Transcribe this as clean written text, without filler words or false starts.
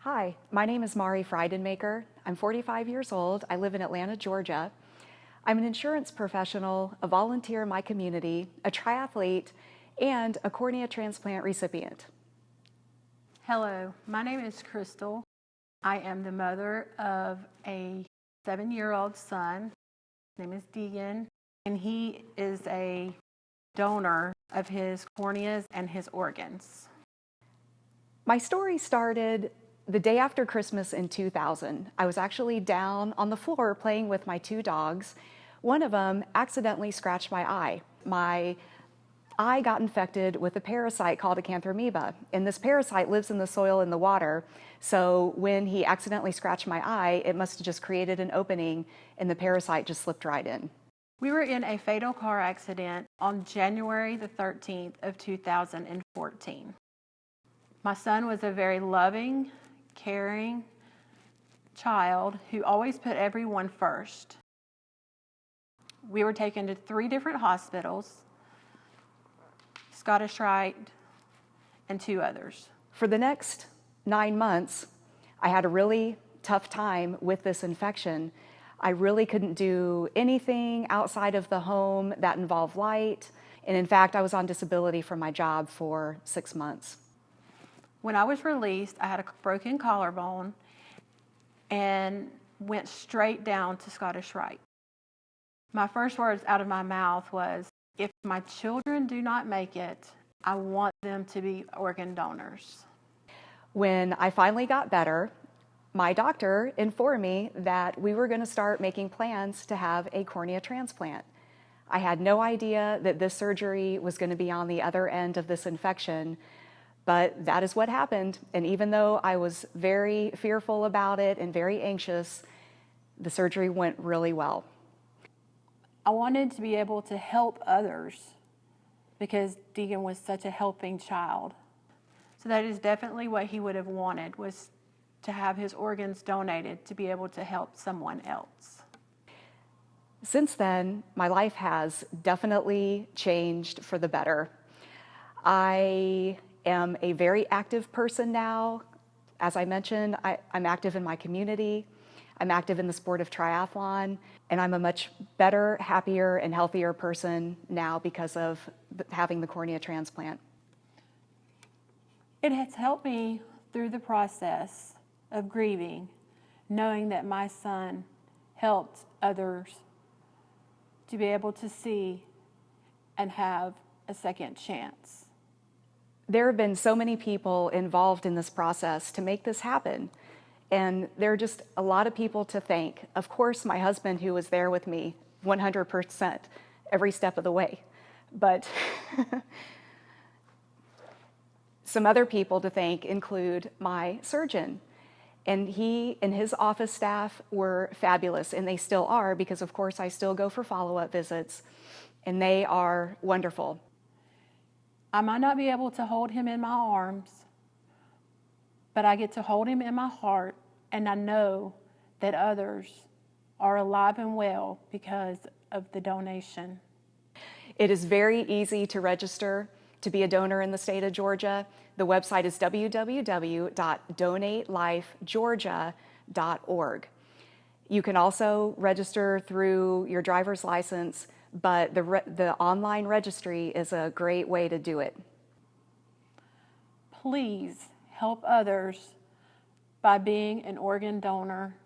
Hi, my name is Mari Friedenmaker. I'm 45 years old. I live in Atlanta, Georgia. I'm an insurance professional, a volunteer in my community, a triathlete, and a cornea transplant recipient. Hello, my name is Crystal. I am the mother of a 7-year-old son. His name is Deegan, and he is a donor of his corneas and his organs. My story started the day after Christmas in 2000. I was actually down on the floor playing with my two dogs. One of them accidentally scratched my eye. My eye got infected with a parasite called acanthamoeba, and this parasite lives in the soil and the water. So when he accidentally scratched my eye, it must have just created an opening and the parasite just slipped right in. We were in a fatal car accident on January the 13th of 2014. My son was a very loving, caring child who always put everyone first. We were taken to 3 different hospitals, Scottish Rite, and 2 others. For the next 9 months, I had a really tough time with this infection. I really couldn't do anything outside of the home that involved light. And in fact, I was on disability from my job for 6 months. When I was released, I had a broken collarbone and went straight down to Scottish Rite. My first words out of my mouth was, if my children do not make it, I want them to be organ donors. When I finally got better, my doctor informed me that we were going to start making plans to have a cornea transplant. I had no idea that this surgery was going to be on the other end of this infection, but that is what happened. And even though I was very fearful about it and very anxious, the surgery went really well. I wanted to be able to help others because Deegan was such a helping child. So that is definitely what he would have wanted, was to have his organs donated to be able to help someone else. Since then, my life has definitely changed for the better. I am a very active person now. As I mentioned, I'm active in my community. I'm active in the sport of triathlon, and I'm a much better, happier, and healthier person now because of having the cornea transplant. It has helped me through the process of grieving, knowing that my son helped others to be able to see and have a second chance. There have been so many people involved in this process to make this happen. And there are just a lot of people to thank. Of course, my husband, who was there with me 100% every step of the way. But some other people to thank include my surgeon. And he and his office staff were fabulous, and they still are, because of course I still go for follow-up visits, and they are wonderful. I might not be able to hold him in my arms, but I get to hold him in my heart, and I know that others are alive and well because of the donation. It is very easy to register to be a donor in the state of Georgia. The website is www.donatelifegeorgia.org. You can also register through your driver's license, but the online registry is a great way to do it. Please help others by being an organ donor